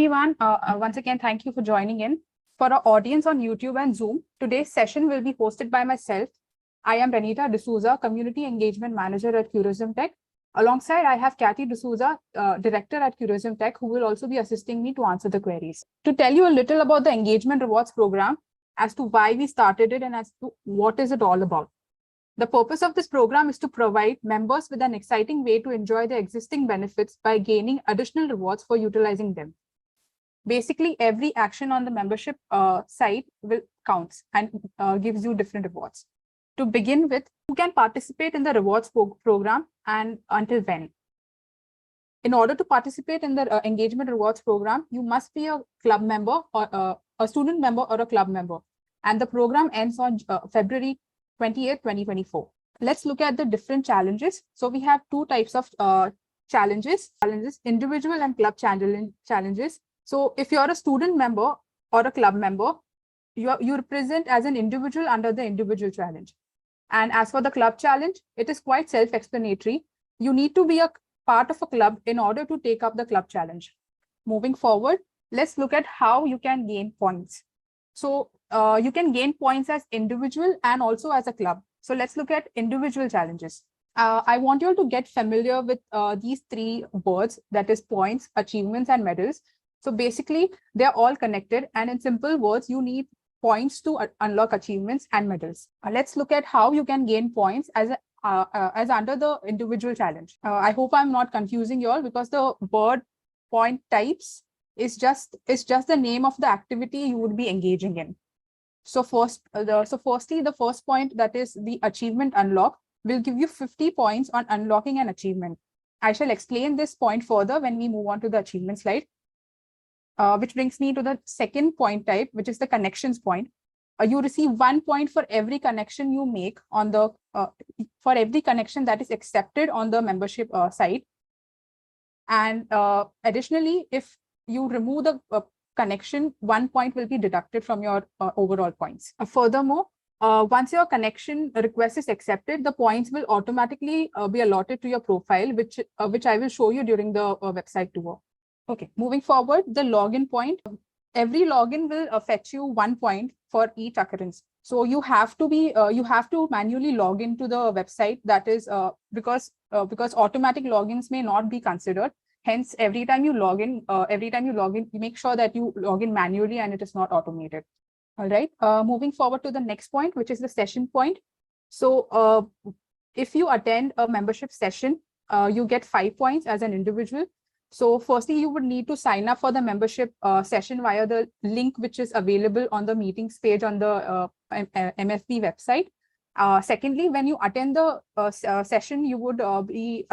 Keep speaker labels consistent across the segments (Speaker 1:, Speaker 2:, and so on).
Speaker 1: Everyone, once again, thank you for joining in. For our audience on YouTube and Zoom, today's session will be hosted by myself. I am Renita D'Souza, Community Engagement Manager at Curism Tech. Alongside, I have Kathy D'Souza, Director at Curism Tech, who will also be assisting me to answer the queries. To tell you a little about the Engagement Rewards Program, as to why we started it and as to what is it all about. The purpose of this program is to provide members with an exciting way to enjoy the existing benefits by gaining additional rewards for utilizing them. Basically, every action on the membership site will counts and gives you different rewards. To begin with, who can participate in the rewards program and until when? In order to participate in the engagement rewards program, you must be a club member or a student member or a club member. And the program ends on February 28, 2024. Let's look at the different challenges. So we have two types of challenges, individual and club challenges. So if you're a student member or a club member, you represent as an individual under the individual challenge. And as for the club challenge, it is quite self-explanatory. You need to be a part of a club in order to take up the club challenge. Moving forward, let's look at how you can gain points. So you can gain points as individual and also as a club. So let's look at individual challenges. I want you all to get familiar with these three words, that is points, achievements, and medals. So basically, they're all connected. And in simple words, you need points to unlock achievements and medals. Let's look at how you can gain points as under the individual challenge. I hope I'm not confusing you all, because the word point types is just the name of the activity you would be engaging in. So firstly, the first point, that is the achievement unlock, will give you 50 points on unlocking an achievement. I shall explain this point further when we move on to the achievement slide. Which brings me to the second point type, which is the connections point. You receive 1 point for every connection you make on the for every connection that is accepted on the membership site. And additionally, if you remove the connection, 1 point will be deducted from your overall points. Furthermore, once your connection request is accepted, the points will automatically be allotted to your profile, which I will show you during the website tour. Okay, moving forward, the login point. Every login will fetch you 1 point for each occurrence. So you have to manually log into the website. That is because automatic logins may not be considered. Hence, every time you log in, you make sure that you log in manually and it is not automated. All right. Moving forward to the next point, which is the session point. So if you attend a membership session, you get 5 points as an individual. So firstly, you would need to sign up for the membership session via the link which is available on the meetings page on the MFB website. Secondly, when you attend the session, you would be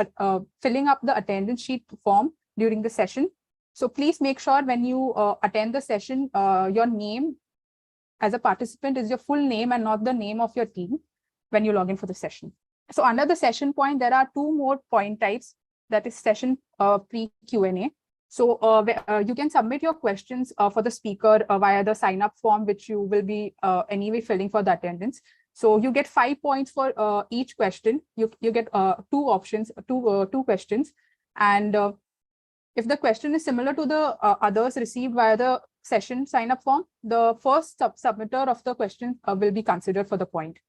Speaker 1: filling up the attendance sheet form during the session. So please make sure when you attend the session, your name as a participant is your full name and not the name of your team when you log in for the session. So under the session point, there are 2 more point types. That is session pre-Q&A. So you can submit your questions for the speaker via the sign-up form, which you will be anyway filling for the attendance. So you get 5 points for each question. You get 2 options, two questions. And if the question is similar to the others received via the session sign-up form, the first submitter of the question will be considered for the point.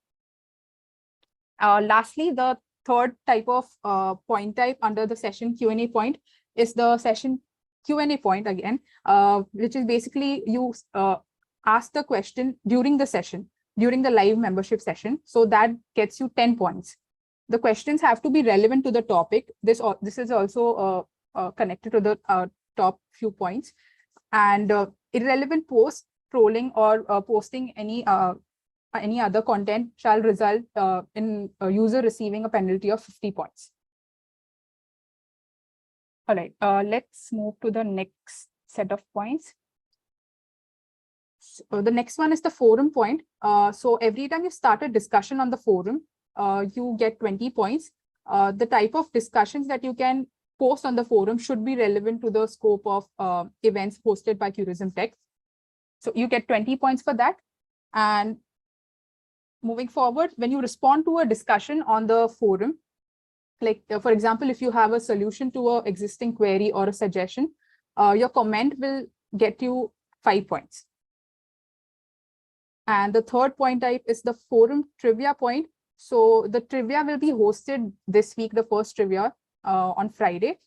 Speaker 1: Lastly, the third type of point type under the session Q&A point is the session Q&A point again, which is basically you ask the question during the session, during the live membership session. So that gets you 10 points. The questions have to be relevant to the topic. This is also connected to the top few points. And irrelevant posts, trolling, or posting any other content shall result in a user receiving a penalty of 50 points. All right, let's move to the next set of points. So the next one is the forum point. So every time you start a discussion on the forum, you get 20 points. The type of discussions that you can post on the forum should be relevant to the scope of events hosted by Curism Tech. So you get 20 points for that. And moving forward, when you respond to a discussion on the forum, like for example, if you have a solution to an existing query or a suggestion, your comment will get you 5 points. And the third point type is the forum trivia point. So the trivia will be hosted this week, the first trivia on Friday.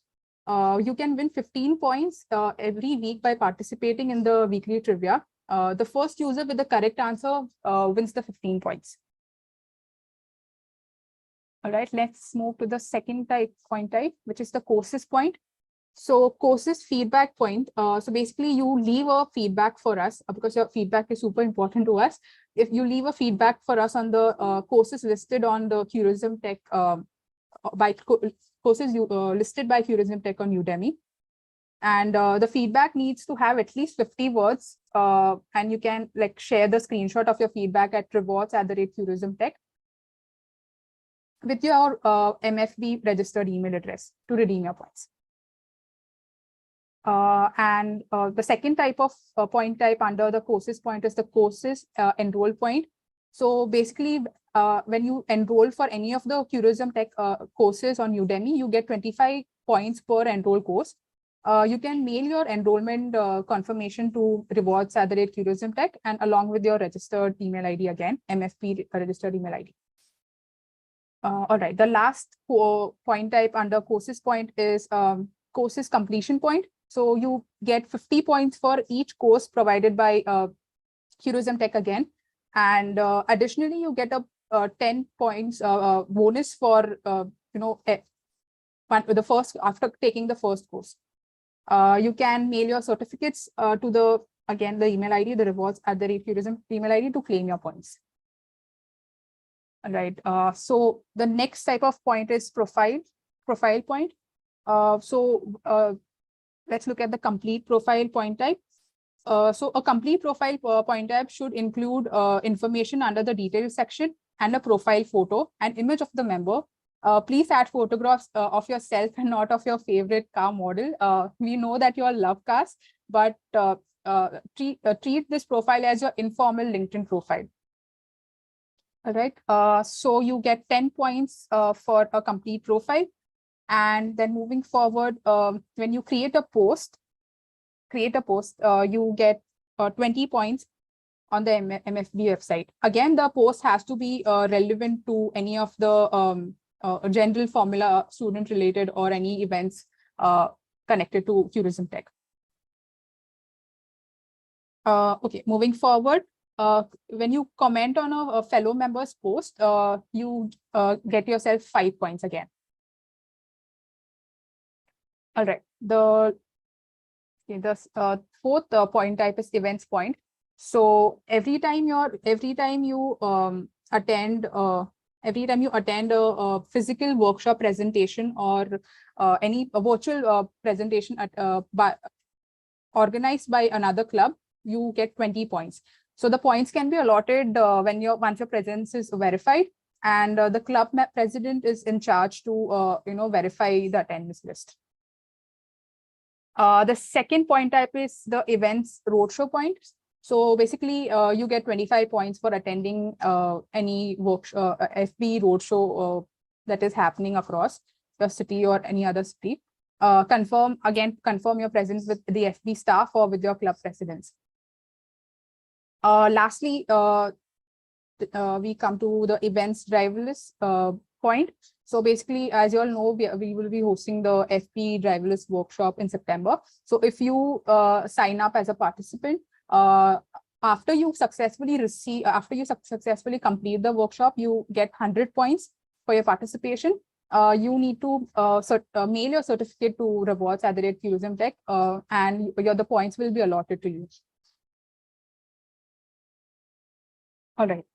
Speaker 1: You can win 15 points every week by participating in the weekly trivia. The first user with the correct answer wins the 15 points. All right, let's move to the second point type, which is the courses point. So courses feedback point. So basically you leave a feedback for us because your feedback is super important to us. If you leave a feedback for us on the courses listed on the Tourism Tech courses listed by Tourism Tech on Udemy. And the feedback needs to have at least 50 words. And you can like share the screenshot of your feedback at rewards@tourismtech with your MFB registered email address to redeem your points. And the second type of point type under the courses point is the courses enroll point. So basically, when you enroll for any of the Tourism Tech courses on Udemy, you get 25 points per enroll course. You can mail your enrollment confirmation to rewards@tourismtech and along with your registered email ID again, MFP registered email ID. All right, the last point type under courses point is courses completion point. So you get 50 points for each course provided by Tourism Tech again. And additionally, you get a 10 points bonus for, the first after taking the first course. You can mail your certificates to the email ID, the rewards@tourism email ID to claim your points. All right. So the next type of point is profile point. Let's look at the complete profile point type. So a complete profile point type should include information under the details section and a profile photo and image of the member. Please add photographs of yourself and not of your favorite car model. We know that you all love cars, but treat this profile as your informal LinkedIn profile. All right. So you get 10 points for a complete profile. And then moving forward, when you create a post, you get 20 points on the MFB website. Again, the post has to be relevant to any of the general formula student related or any events connected to Tourism Tech. Okay, moving forward, when you comment on a fellow member's post, you get yourself 5 points again. All right, the fourth point type is events point. So every time you attend a physical workshop presentation or any virtual presentation organized by another club, you get 20 points. So the points can be allotted once your presence is verified, and the club president is in charge to verify the attendance list. The second point type is the events roadshow point. So basically, you get 25 points for attending any FB roadshow that is happening across the city or any other city. Confirm your presence with the FB staff or with your club presidents. Lastly, we come to the events driverless point. So basically, as you all know, we will be hosting the FP driverless workshop in September. So if you sign up as a participant, after you successfully complete the workshop, you get 100 points for your participation. You need to mail your certificate to rewards@tourismtech, and the points will be allotted to you. All right,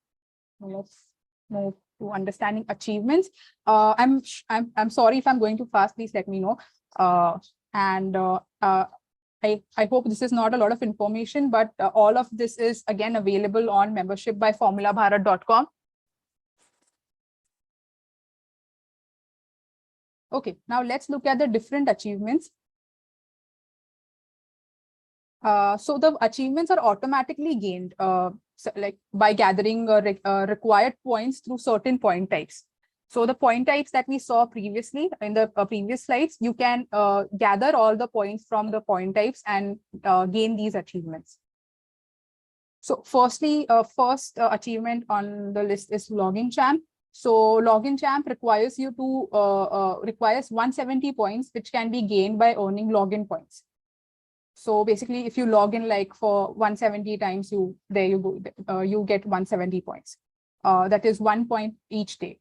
Speaker 1: let's move to understanding achievements. I'm sorry if I'm going too fast. Please let me know. I hope this is not a lot of information, but all of this is again available on membership by formulabharat.com. Okay, now let's look at the different achievements. So the achievements are automatically gained by gathering required points through certain point types. So the point types that we saw previously in the previous slides, you can gather all the points from the point types and gain these achievements. So firstly, first achievement on the list is login champ. So login champ requires you to requires 170 points, which can be gained by earning login points. So basically, if you log in like for 170 times, there you go, you get 170 points. That is 1 point each day.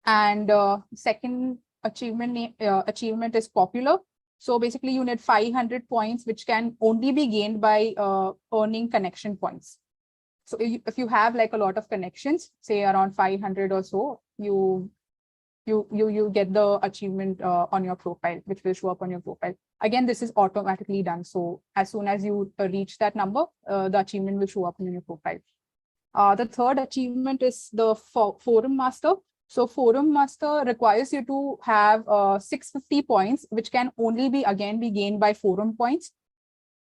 Speaker 1: And second achievement is popular. So basically, you need 500 points, which can only be gained by earning connection points. So if you have like a lot of connections, say around 500 or so, you get the achievement on your profile, which will show up on your profile. Again, this is automatically done. So as soon as you reach that number, the achievement will show up in your profile. The third achievement is the forum master. So forum master requires you to have 650 points, which can only be gained by forum points.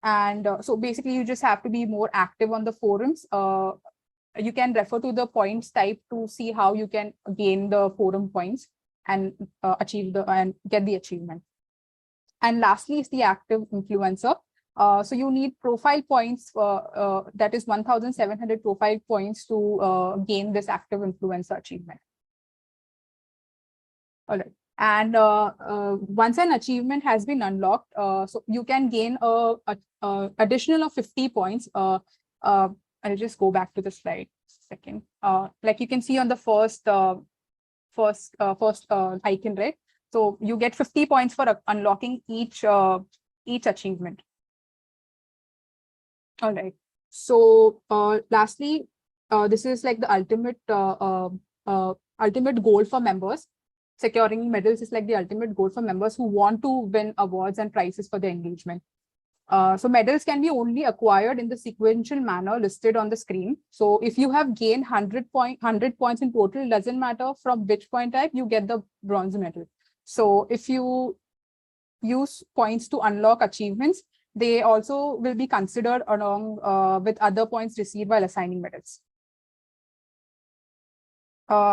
Speaker 1: And so basically, you just have to be more active on the forums. You can refer to the points type to see how you can gain the forum points and get the achievement. And lastly is the active influencer. So you need profile points, that is 1,700 profile points to gain this active influencer achievement. All right. And once an achievement has been unlocked, so you can gain a additional of 50 points. I'll just go back to the slide second. Like you can see on the first icon, right? So you get 50 points for unlocking each achievement. All right. So lastly, this is like the ultimate goal for members. Securing medals is like the ultimate goal for members who want to win awards and prizes for their engagement. So medals can be only acquired in the sequential manner listed on the screen. So if you have gained 100 points in total, it doesn't matter from which point type, you get the bronze medal. So if you use points to unlock achievements, they also will be considered along with other points received while assigning medals.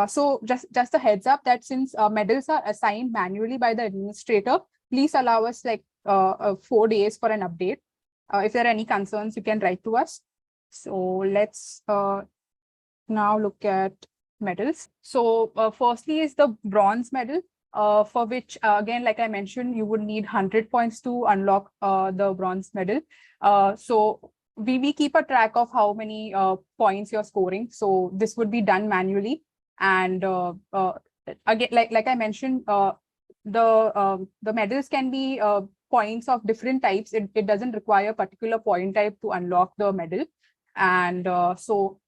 Speaker 1: So just a heads up that since medals are assigned manually by the administrator, please allow us like 4 days for an update. If there are any concerns, you can write to us. So let's now look at medals. So firstly is the bronze medal, for which again, like I mentioned, you would need 100 points to unlock the bronze medal. So we keep a track of how many points you're scoring. So this would be done manually. And again, like I mentioned, the medals can be points of different types. It doesn't require a particular point type to unlock the medal. And so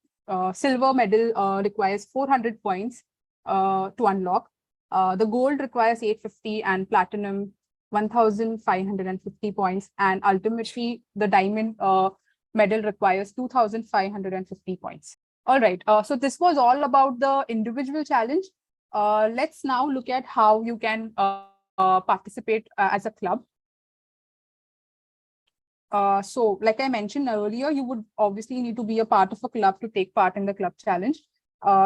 Speaker 1: silver medal requires 400 points to unlock. The gold requires 850 and platinum 1,550 points. And ultimately, the diamond medal requires 2,550 points. All right, so this was all about the individual challenge. Let's now look at how you can participate as a club. So like I mentioned earlier, you would obviously need to be a part of a club to take part in the club challenge.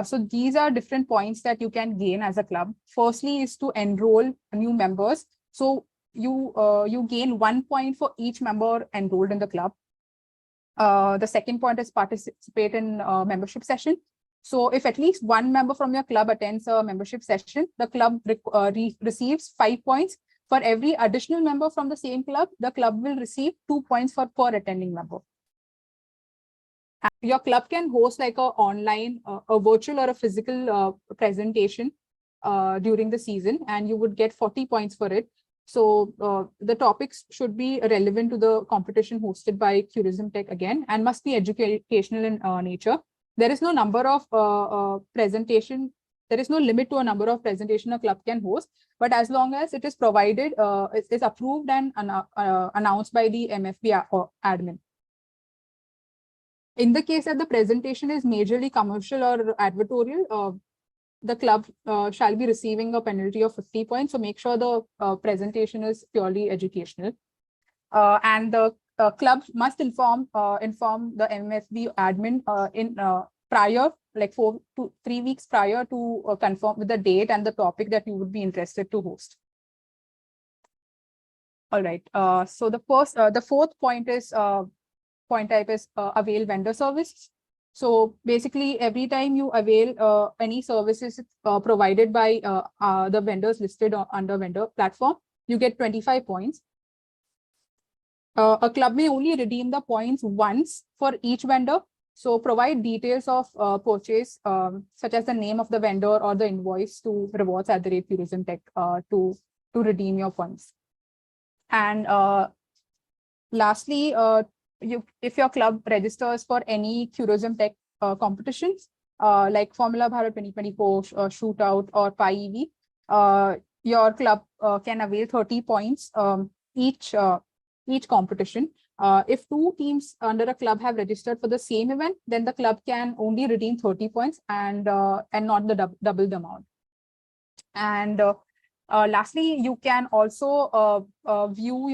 Speaker 1: So these are different points that you can gain as a club. Firstly is to enroll new members. So you gain 1 point for each member enrolled in the club. The second point is participate in membership session. So if at least one member from your club attends a membership session, the club receives 5 points. For every additional member from the same club, the club will receive 2 points per attending member. And your club can host like a online, a virtual or a physical presentation during the season, and you would get 40 points for it. So the topics should be relevant to the competition hosted by Tourism Tech again, and must be educational in nature. There is no number of presentation. There is no limit to a number of presentation a club can host, but as long as it is provided, it is approved and announced by the MFB admin. In the case that the presentation is majorly commercial or advertorial, the club shall be receiving a penalty of 50 points. So make sure the presentation is purely educational. And the club must inform the MFB admin prior, like 4 to 3 weeks prior to confirm with the date and the topic that you would be interested to host. All right. So the fourth point is point type is avail vendor services. So basically, every time you avail any services provided by the vendors listed under vendor platform, you get 25 points. A club may only redeem the points once for each vendor. So provide details of purchase, such as the name of the vendor or the invoice to rewards@tourismtech to redeem your points. And lastly, if your club registers for any tourism tech competitions, like Formula Bharat 2024 Shootout or Pi EV, your club can avail 30 points each competition. If 2 teams under a club have registered for the same event, then the club can only redeem 30 points and not the double the amount. And lastly, you can also view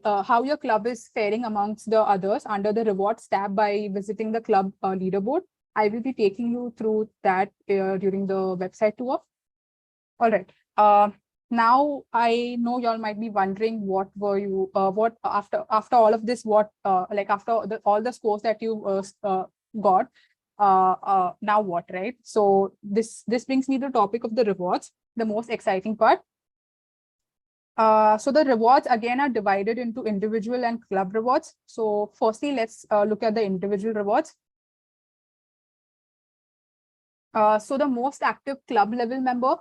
Speaker 1: how your club is faring amongst the others under the rewards tab by visiting the club leaderboard. I will be taking you through that during the website tour. All right. Now I know y'all might be wondering what after all of this, like after all the scores that you got, now what, right? So this brings me to the topic of the rewards, the most exciting part. So the rewards again are divided into individual and club rewards. So firstly, let's look at the individual rewards. So the most active club level member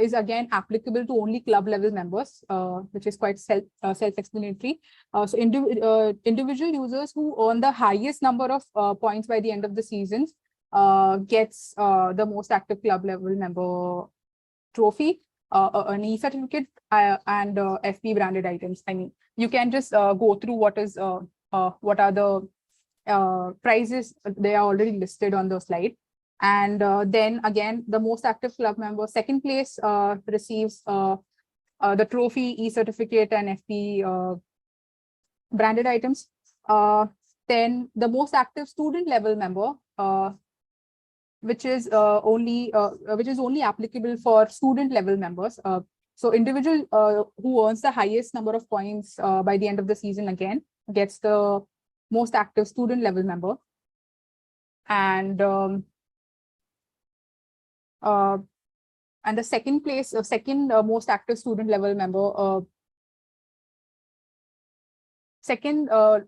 Speaker 1: is again applicable to only club level members, which is quite self-explanatory. So individual users who earn the highest number of points by the end of the season gets the most active club level member trophy, an e-certificate, and FB branded items. I mean, you can just go through what are the prizes. They are already listed on the slide. And then again, the most active club member, second place, receives the trophy, e-certificate, and FB branded items. Then the most active student level member, which is only applicable for student level members. So individual who earns the highest number of points by the end of the season again gets the most active student level member. And the second place, second most active student level member,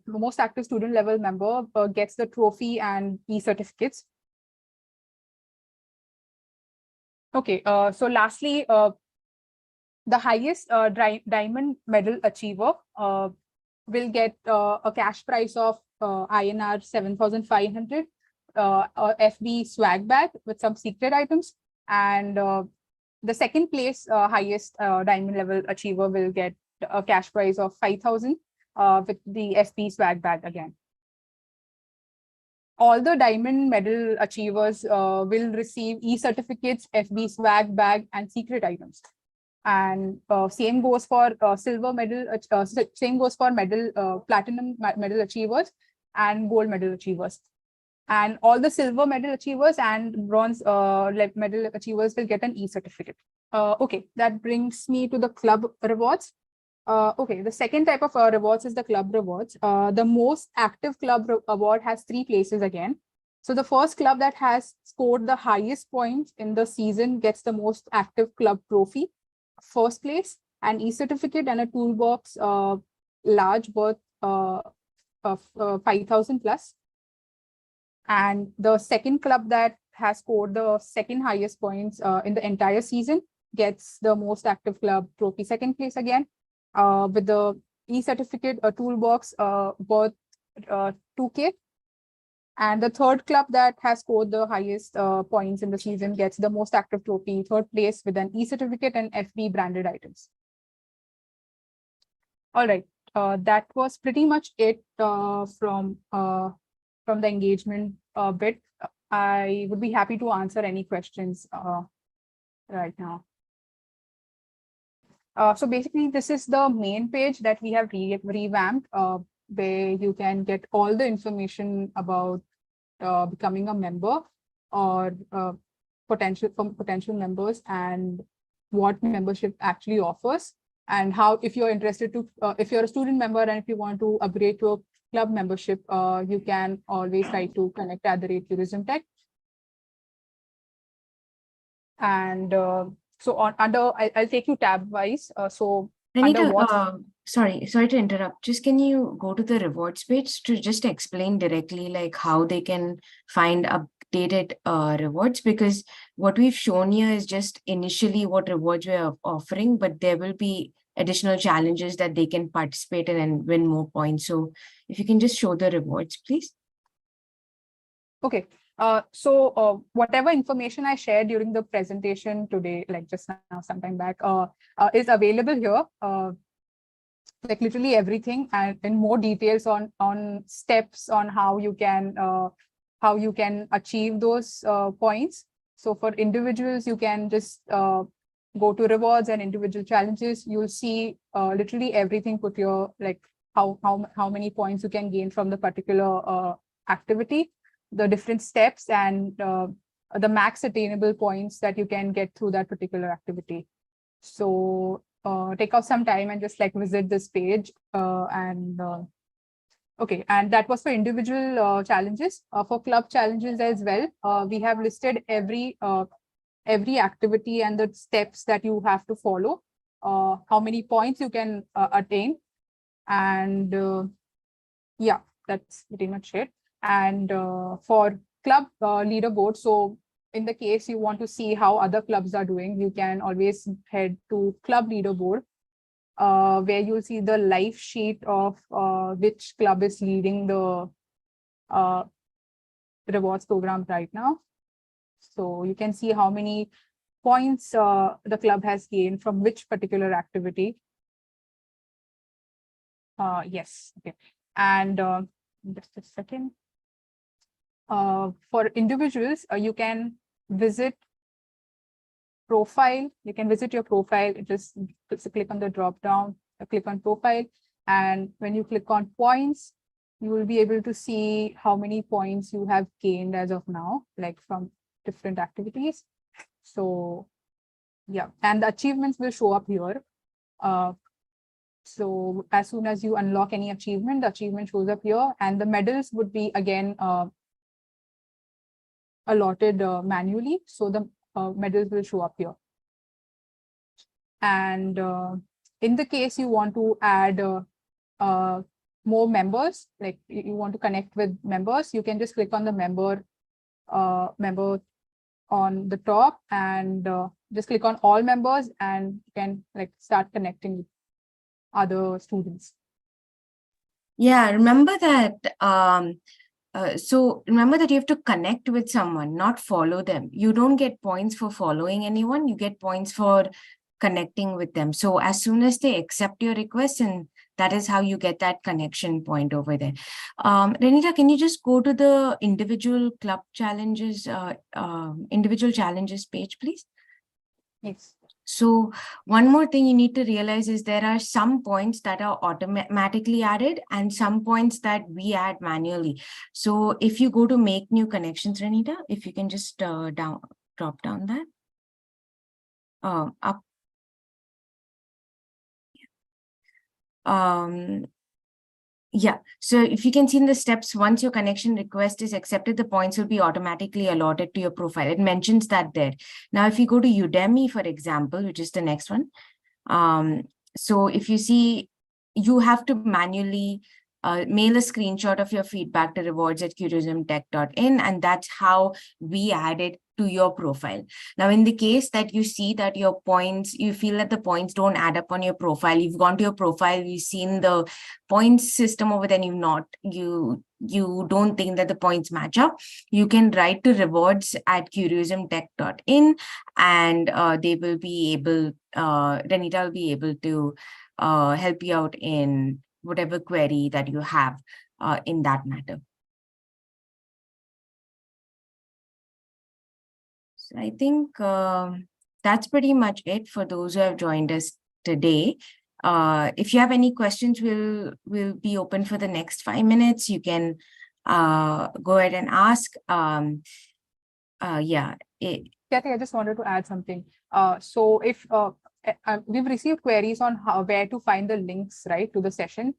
Speaker 1: most active student level member gets the trophy and e-certificates. Okay, so lastly, the highest diamond medal achiever will get a cash prize of INR 7,500, FB swag bag with some secret items, and the second place highest diamond level achiever will get a cash prize of 5,000 with the FB swag bag again. All the diamond medal achievers will receive e-certificates, FB swag bag, and secret items. And same goes for silver medal. Same goes for platinum medal achievers and gold medal achievers. And all the silver medal achievers and bronze medal achievers will get an e-certificate. Okay, that brings me to the club rewards. Okay, the second type of rewards is the club rewards. The most active club award has 3 places again. So the first club that has scored the highest points in the season gets the most active club trophy, first place, an e-certificate and a toolbox large worth of 5,000 plus. And the second club that has scored the second highest points in the entire season gets the most active club trophy, second place again, with the e-certificate, a toolbox worth 2K. And the third club that has scored the highest points in the season gets the most active trophy, third place, with an e-certificate and FB branded items. All right, that was pretty much it from the engagement bit. I would be happy to answer any questions right now. So basically, this is the main page that we have revamped, where you can get all the information about becoming a member, or potential members, and what membership actually offers, and how, if you're interested to, if you're a student member and if you want to upgrade to a club membership, you can always write to connect@tourismtech. And so I'll take you tab wise. So under
Speaker 2: Renita,
Speaker 1: what?
Speaker 2: sorry to interrupt. Just can you go to the rewards page to just explain directly like how they can find updated rewards? Because what we've shown here is just initially what rewards we're offering, but there will be additional challenges that they can participate in and win more points. So if you can just show the rewards, please.
Speaker 1: Okay. So whatever information I shared during the presentation today, like just now, sometime back, is available here. Like literally everything, and in more details on steps on how you can achieve those points. So for individuals, you can just go to rewards and individual challenges. You'll see literally everything put here, like how many points you can gain from the particular activity, the different steps, and the max attainable points that you can get through that particular activity. So take out some time and just like visit this page. Okay, and that was for individual challenges. For club challenges as well, we have listed every activity and the steps that you have to follow, how many points you can attain, and yeah, that's pretty much it. And for club leaderboard, so in the case you want to see how other clubs are doing, you can always head to club leaderboard, where you'll see the live sheet of which club is leading the rewards program right now. So you can see how many points the club has gained from which particular activity. Yes, okay. And just a second. For individuals, you can visit profile. You can visit your profile. Just click on the drop down, click on profile. And when you click on points, you will be able to see how many points you have gained as of now, like from different activities. So yeah, and the achievements will show up here. So as soon as you unlock any achievement, the achievement shows up here, and the medals would be again allotted manually. So the medals will show up here. And in the case you want to add more members, like you want to connect with members, you can just click on the member on the top, and just click on all members, and you can like start connecting with other students.
Speaker 2: Yeah, remember that. So remember that you have to connect with someone, not follow them. You don't get points for following anyone. You get points for connecting with them. So as soon as they accept your request, and that is how you get that connection point over there. Renita, can you just go to the individual club challenges, individual challenges page, please?
Speaker 1: Yes.
Speaker 2: So one more thing you need to realize is there are some points that are automatically added and some points that we add manually. So if you go to make new connections, Renita, if you can just drop down that. Up. Yeah, so if you can see in the steps, once your connection request is accepted, the points will be automatically allotted to your profile. It mentions that there. Now, if you go to Udemy, for example, which is the next one. So if you see, you have to manually mail a screenshot of your feedback to rewards@tourismtech.in, and that's how we add it to your profile. Now, in the case that you see that your points, you feel that the points don't add up on your profile, you've gone to your profile, you've seen the points system over there, you don't think that the points match up, you can write to rewards@tourismtech.in, and they will be able, Renita will be able to help you out in whatever query that you have in that matter. So I think that's pretty much it for those who have joined us today. If you have any questions, we'll be open for the next 5 minutes. You can go ahead and ask. Yeah.
Speaker 1: Kathy, I just wanted to add something. So if we've received queries on where to find the links, right, to the session.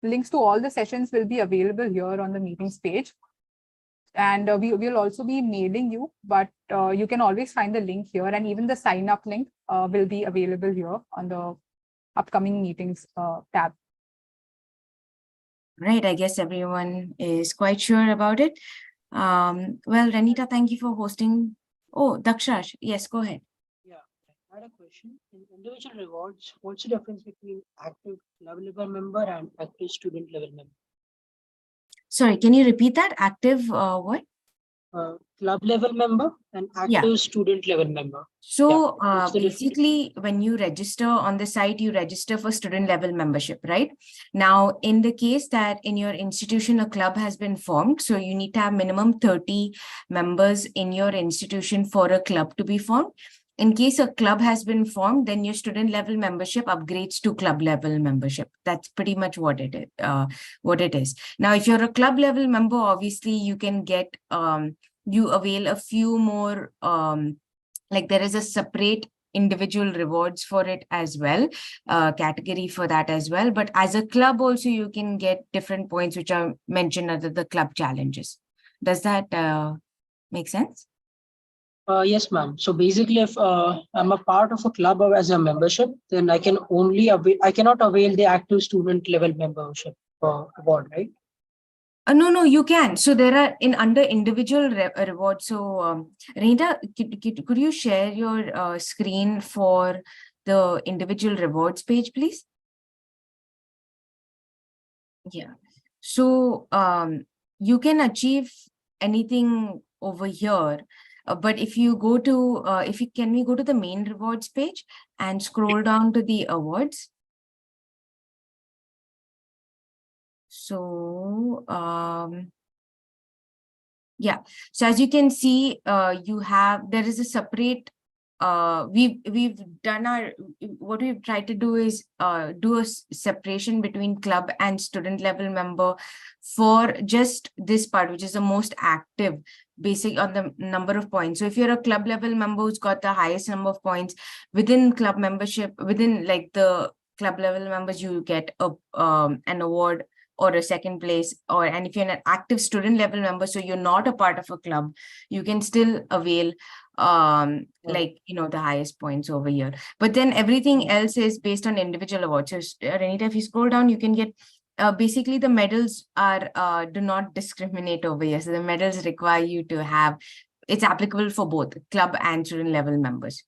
Speaker 1: Links to all the sessions will be available here on the meetings page. And we will also be mailing you, but you can always find the link here, and even the sign up link will be available here on the upcoming meetings tab.
Speaker 2: Right, I guess everyone is quite sure about it. Well, Ranita, thank you for hosting. Oh, Dakshash, yes, go ahead.
Speaker 3: Yeah, I had a question. In individual rewards, what's the difference between active club level member and active student level member?
Speaker 2: Sorry, can you repeat that? Active what?
Speaker 3: Club level member and active student level member.
Speaker 2: So
Speaker 3: what's the difference?
Speaker 2: basically, when you register on the site, you register for student level membership, right? Now, in the case that in your institution, a club has been formed, so you need to have minimum 30 members in your institution for a club to be formed. In case a club has been formed, then your student level membership upgrades to club level membership. That's pretty much what it is. Now, if you're a club level member, obviously you can get you avail a few more like there is a separate individual rewards for it as well, category for that as well. But as a club also, you can get different points which are mentioned under the club challenges. Does that make sense?
Speaker 3: Yes, ma'am. So basically, if I'm a part of a club or as a membership, then I can only avail. I cannot avail the active student level membership award, right?
Speaker 2: No, you can. So there are under individual rewards. So Rita, could you share your screen for the individual rewards page, please? Yeah. So you can achieve anything over here. But if you go to, can we go to the main rewards page and scroll down to the awards? So, yeah. So as you can see, there is a separate, we've done what we've tried to do is do a separation between club and student level member for just this part, which is the most active, basic on the number of points. So if you're a club level member who's got the highest number of points within club membership, within like the club level members, you get an award or a second place, and if you're an active student level member, so you're not a part of a club, you can still avail like the highest points over here. But then everything else is based on individual awards. So Renita, if you scroll down, you can get basically the medals are do not discriminate over here. So the medals require you to have, it's applicable for both club and student level members.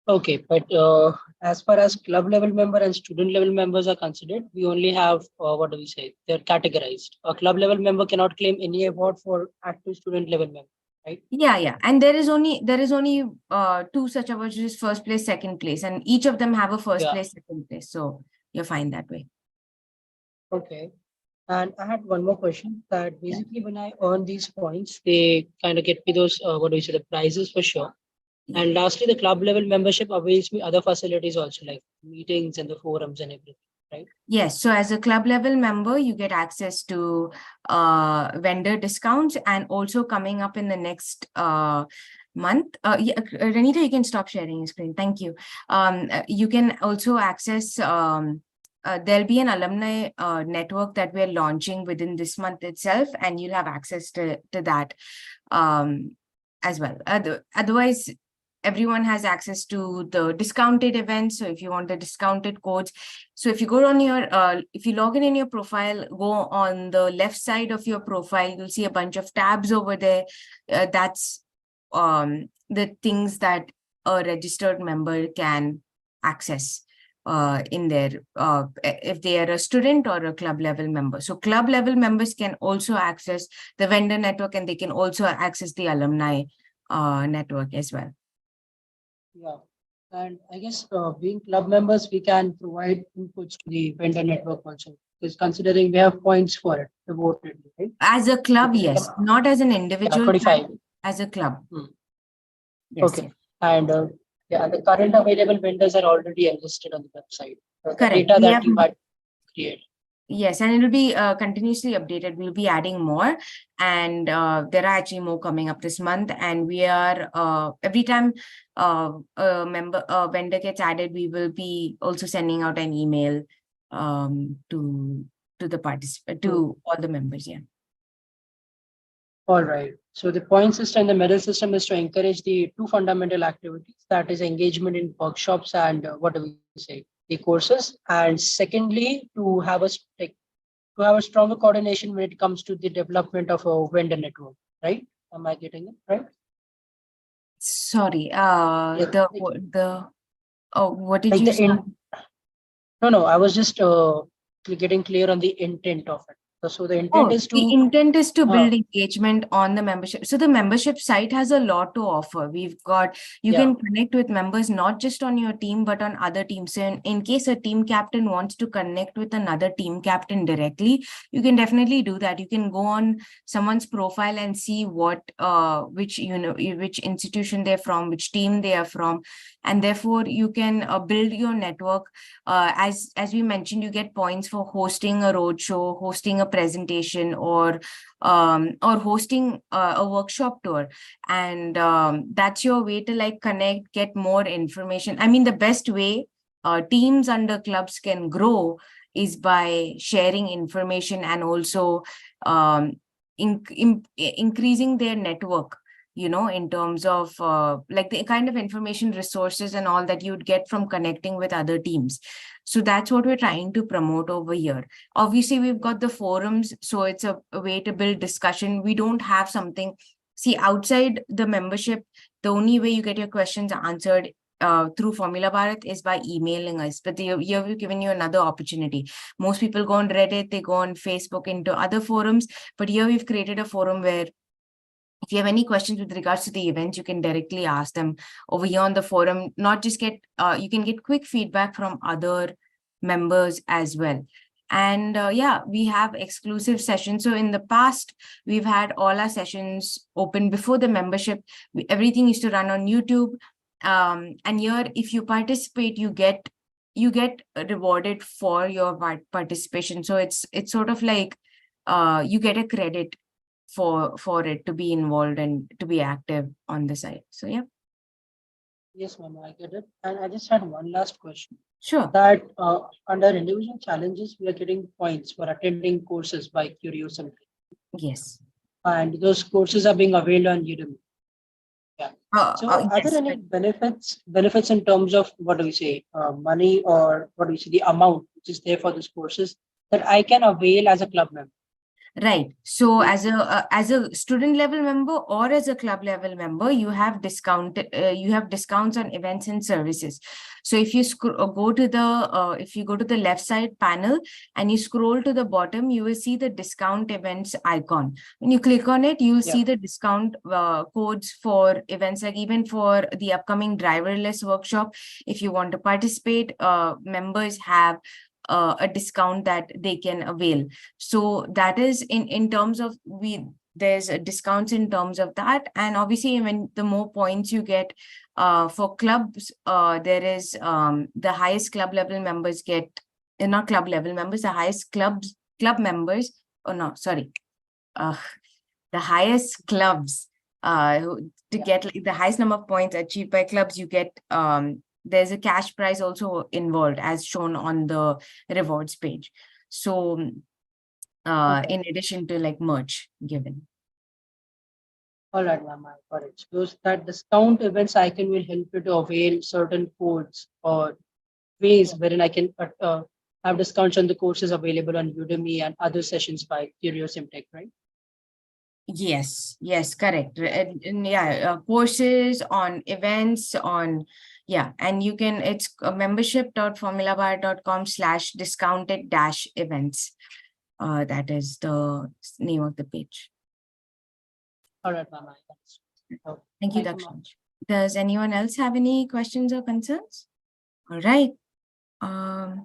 Speaker 3: Okay, but as far as club level member and student level members are considered, we only have what do we say? They're categorized. A club level member cannot claim any award for active student level member, right?
Speaker 2: Yeah, and there is only two such awards, which is first place, second place, and each of them have a first place, second place. So you're fine that way.
Speaker 3: Okay. And I had one more question that basically when I earn these points, they kind of get me those what do we say, the prizes for sure. And lastly, the club level membership avails me other facilities also, like meetings and the forums and everything, right?
Speaker 2: Yes. So as a club level member, you get access to vendor discounts, and also coming up in the next month. Renita, you can stop sharing your screen. Thank you. You can also access, there'll be an alumni network that we're launching within this month itself, and you'll have access to that as well. Otherwise, everyone has access to the discounted events. So if you want the discounted codes, so if you go on your, if you log in your profile, go on the left side of your profile, you'll see a bunch of tabs over there. That's the things that a registered member can access in there if they are a student or a club level member. So club level members can also access the vendor network, and they can also access the alumni network as well.
Speaker 3: Yeah, and I guess being club members, we can provide inputs to the vendor network also, because considering we have points for it to vote it, right?
Speaker 2: As a club, yes, not as an individual.
Speaker 3: 25.
Speaker 2: As a club.
Speaker 3: Yes, okay, and the current available vendors are already listed on the website.
Speaker 2: Correct.
Speaker 3: The data that you had created.
Speaker 2: Yes, and it will be continuously updated. We'll be adding more, and there are actually more coming up this month. And we are every time a vendor gets added, we will be also sending out an email to the to all the members. Yeah.
Speaker 3: All right. So the point system and the medal system is to encourage the two fundamental activities, that is engagement in workshops and what do we say, the courses. And secondly, to have to have a stronger coordination when it comes to the development of a vendor network, right? Am I getting it right?
Speaker 2: Sorry.
Speaker 3: Like,
Speaker 2: What did
Speaker 3: like
Speaker 2: you
Speaker 3: the
Speaker 2: say?
Speaker 3: no, I was just getting clear on the intent of it. So the intent
Speaker 2: Oh,
Speaker 3: is
Speaker 2: the
Speaker 3: to
Speaker 2: intent is to
Speaker 3: uh,
Speaker 2: build engagement on the membership. So the membership site has a lot to offer. We've got, you
Speaker 3: yeah,
Speaker 2: can connect with members, not just on your team, but on other teams. So in case a team captain wants to connect with another team captain directly, you can definitely do that. You can go on someone's profile and see what, which institution they're from, which team they are from. And therefore you can build your network. As we mentioned, you get points for hosting a roadshow, hosting a presentation, or hosting a workshop tour, and that's your way to like connect, get more information. I mean, the best way teams under clubs can grow is by sharing information and also increasing their network, in terms of like the kind of information resources and all that you'd get from connecting with other teams. So that's what we're trying to promote over here. Obviously, we've got the forums, so it's a way to build discussion. We don't have something, see, outside the membership, the only way you get your questions answered through Formula Bharat is by emailing us. But here we've given you another opportunity. Most people go on Reddit, they go on Facebook, into other forums, but here we've created a forum where if you have any questions with regards to the events, you can directly ask them over here on the forum. Not just get, you can get quick feedback from other members as well. And yeah, we have exclusive sessions. So in the past, we've had all our sessions open before the membership. Everything used to run on YouTube. And here, if you participate, you get rewarded for your participation. So it's sort of like you get a credit for it to be involved and to be active on the site. So yeah.
Speaker 3: yes, ma'am, I get it. And I just had one last question.
Speaker 2: Sure.
Speaker 3: That under individual challenges, we are getting points for attending courses by Curiosity.
Speaker 2: Yes.
Speaker 3: And those courses are being availed on Udemy. Yeah. So are there
Speaker 2: Yes.
Speaker 3: any benefits in terms of what do we say, money, or what do we say, the amount which is there for these courses that I can avail as a club member?
Speaker 2: Right. So as a student level member or as a club level member, you have discounts on events and services. So if you go to the left side panel and you scroll to the bottom, you will see the discount events icon. When you click on it, you will see the discount codes for events, like even for the upcoming driverless workshop. If you want to participate, members have a discount that they can avail. So that is in terms of there's a discounts in terms of that. And obviously, when the more points you get for clubs, there is the highest club level members get, not club level members, the highest club members, oh no, sorry, the highest clubs to get like the highest number of points achieved by clubs, you get there's a cash prize also involved as shown on the rewards page. So in addition to like merch given.
Speaker 3: All right, ma'am, I got it. So that discount events icon will help you to avail certain codes or ways wherein I can have discounts on the courses available on Udemy and other sessions by Curiosity, right?
Speaker 2: Yes, correct. And yeah, courses, on events, on, yeah, and you can, it's membership.formulabar.com/discounted-events. That is the name of the page.
Speaker 3: All right, ma'am.
Speaker 2: Thank you, Dakshin. Does anyone else have any questions or concerns? All right. Well,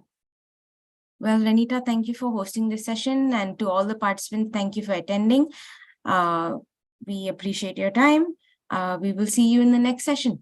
Speaker 2: Renita, thank you for hosting this session, and to all the participants, thank you for attending. We appreciate your time. We will see you in the next session.